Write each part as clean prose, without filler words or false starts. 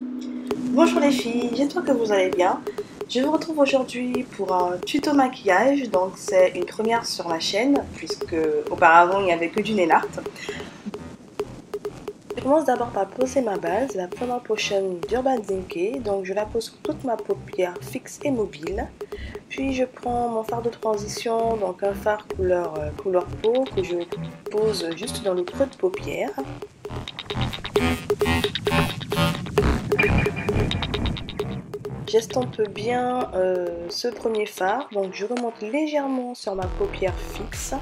Bonjour les filles, j'espère que vous allez bien. Je vous retrouve aujourd'hui pour un tuto maquillage, donc c'est une première sur ma chaîne puisque auparavant il n'y avait que du nail art. Je commence d'abord par poser ma base, la Foundation Potion d'Urban Decay, donc je la pose sur toute ma paupière fixe et mobile. Puis je prends mon fard de transition, donc un fard couleur peau que je pose juste dans le creux de paupière. J'estompe bien ce premier fard, donc je remonte légèrement sur ma paupière fixe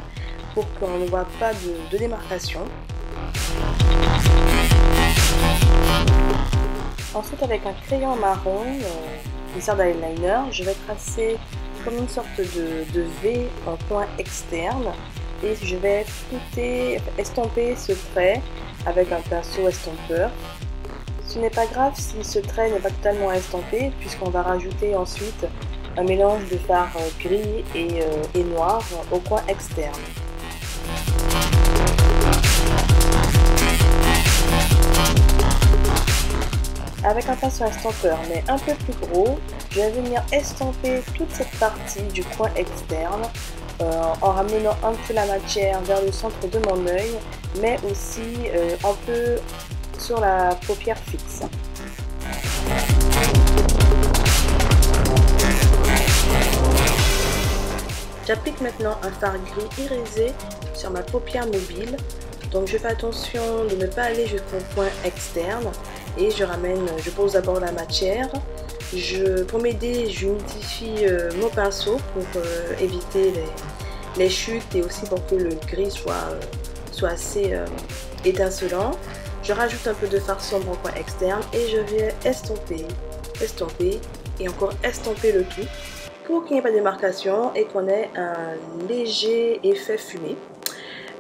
pour qu'on ne voit pas de démarcation. Ensuite, avec un crayon marron qui sert d'eyeliner, je vais tracer comme une sorte de V en point externe et je vais estomper ce trait avec un pinceau estompeur. Ce n'est pas grave si ce trait n'est pas totalement estampé puisqu'on va rajouter ensuite un mélange de fard gris et noir au coin externe. Avec un pinceau estompeur mais un peu plus gros, je vais venir estomper toute cette partie du coin externe en ramenant un peu la matière vers le centre de mon œil mais aussi un peu sur la paupière fixe. J'applique maintenant un fard gris irisé sur ma paupière mobile. Donc je fais attention de ne pas aller jusqu'au point externe et je pose d'abord la matière. Pour m'aider, j'humidifie mon pinceau pour éviter les chutes et aussi pour que le gris soit assez étincelant. Je rajoute un peu de fard sombre au coin externe et je vais estomper et encore estomper le tout pour qu'il n'y ait pas de démarcation et qu'on ait un léger effet fumé.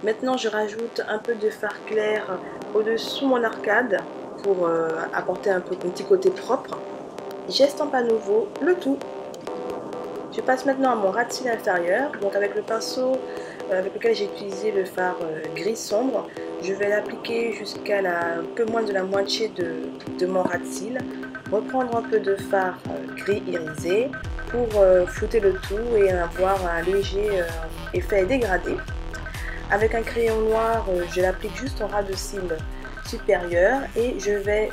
Maintenant, je rajoute un peu de fard clair au-dessous mon arcade pour apporter un petit côté propre. J'estompe à nouveau le tout. Je passe maintenant à mon ras de cils inférieur, donc avec le pinceau avec lequel j'ai utilisé le fard gris sombre, je vais l'appliquer jusqu'à un peu moins de la moitié de mon ras de cils, reprendre un peu de fard gris irisé pour flouter le tout et avoir un léger effet dégradé. Avec un crayon noir, je l'applique juste en ras de cils supérieur et je vais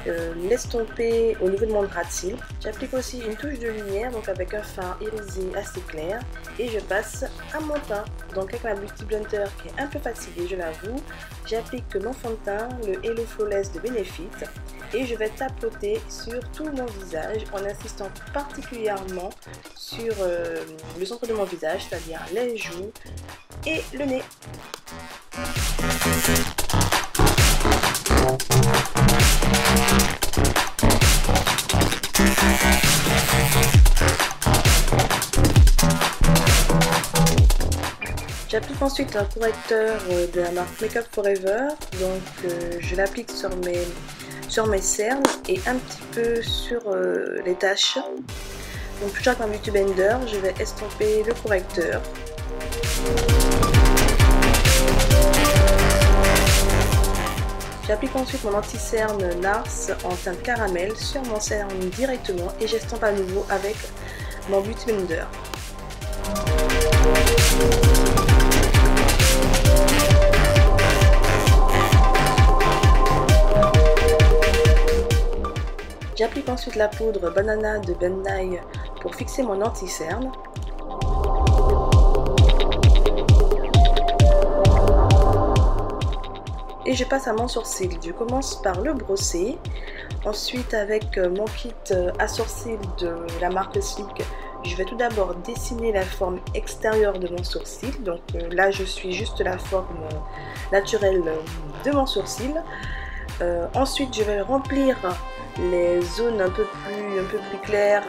l'estomper au niveau de mon ras de cils. J'applique aussi une touche de lumière, donc avec un fard irisé assez clair et je passe à mon teint. Donc avec ma Beauty Blender qui est un peu fatiguée, je l'avoue, j'applique mon fond de teint, le Hello Flawless de Benefit et je vais tapoter sur tout mon visage en insistant particulièrement sur le centre de mon visage, c'est-à-dire les joues et le nez. J'applique ensuite un correcteur de la marque Make Up For Ever, donc je l'applique sur mes cernes et un petit peu sur les taches. Donc toujours avec ma Beauty Blender, je vais estomper le correcteur. J'applique ensuite mon anti-cerne NARS en teinte caramel sur mon cerne directement et j'estompe à nouveau avec mon Beauty Blender. J'applique ensuite la poudre Banana de Ben Nye pour fixer mon anti-cerne. Et je passe à mon sourcil. Je commence par le brosser. Ensuite, avec mon kit à sourcil de la marque Sleek, je vais tout d'abord dessiner la forme extérieure de mon sourcil. Donc là, je suis juste la forme naturelle de mon sourcil. Ensuite, je vais remplir les zones un peu plus claires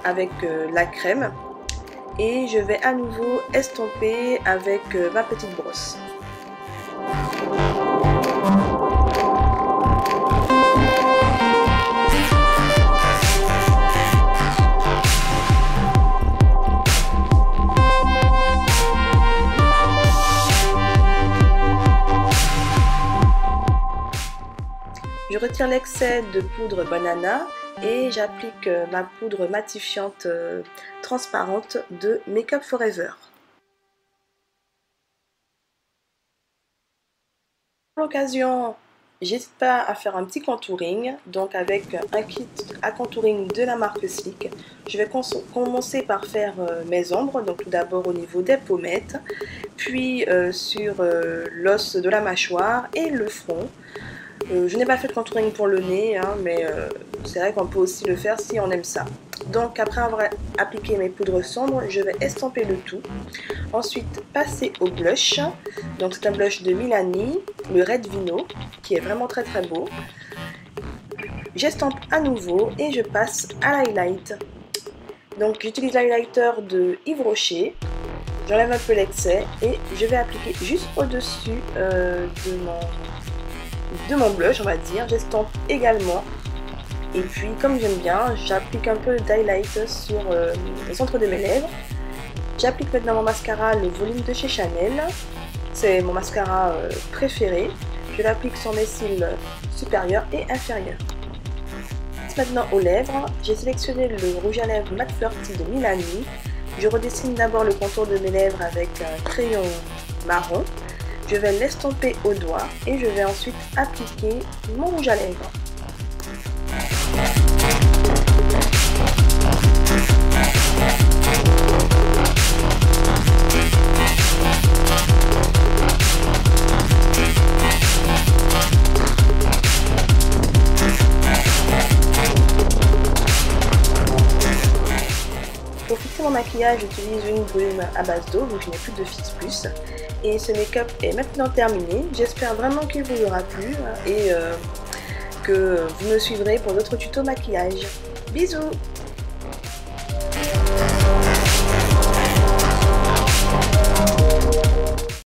avec la crème. Et je vais à nouveau estomper avec ma petite brosse. retire l'excès de poudre banana et j'applique ma poudre matifiante transparente de Make Up Forever. Pour l'occasion, j'hésite pas à faire un petit contouring, donc avec un kit à contouring de la marque Sleek. Je vais commencer par faire mes ombres, donc tout d'abord au niveau des pommettes, puis sur l'os de la mâchoire et le front. Je n'ai pas fait de contouring pour le nez, hein, mais c'est vrai qu'on peut aussi le faire si on aime ça. Donc après avoir appliqué mes poudres sombres, je vais estomper le tout. Ensuite passer au blush. Donc c'est un blush de Milani, le Red Vino, qui est vraiment très très beau. J'estompe à nouveau et je passe à l'highlight. Donc j'utilise l'highlighter de Yves Rocher. J'enlève un peu l'excès et je vais appliquer juste au-dessus de mon blush, on va dire. J'estompe également. Et puis, comme j'aime bien, j'applique un peu d'highlight sur le centre de mes lèvres. J'applique maintenant mon mascara, le volume de chez Chanel. C'est mon mascara préféré. Je l'applique sur mes cils supérieurs et inférieurs. Maintenant aux lèvres, j'ai sélectionné le rouge à lèvres Matte Flirty de Milani. Je redessine d'abord le contour de mes lèvres avec un crayon marron. Je vais l'estomper au doigt et je vais ensuite appliquer mon rouge à lèvres. Pour fixer mon maquillage, j'utilise une brume à base d'eau, donc je n'ai plus de Fix Plus. Et ce make-up est maintenant terminé. J'espère vraiment qu'il vous aura plu et que vous me suivrez pour d'autres tutos maquillage. Bisous!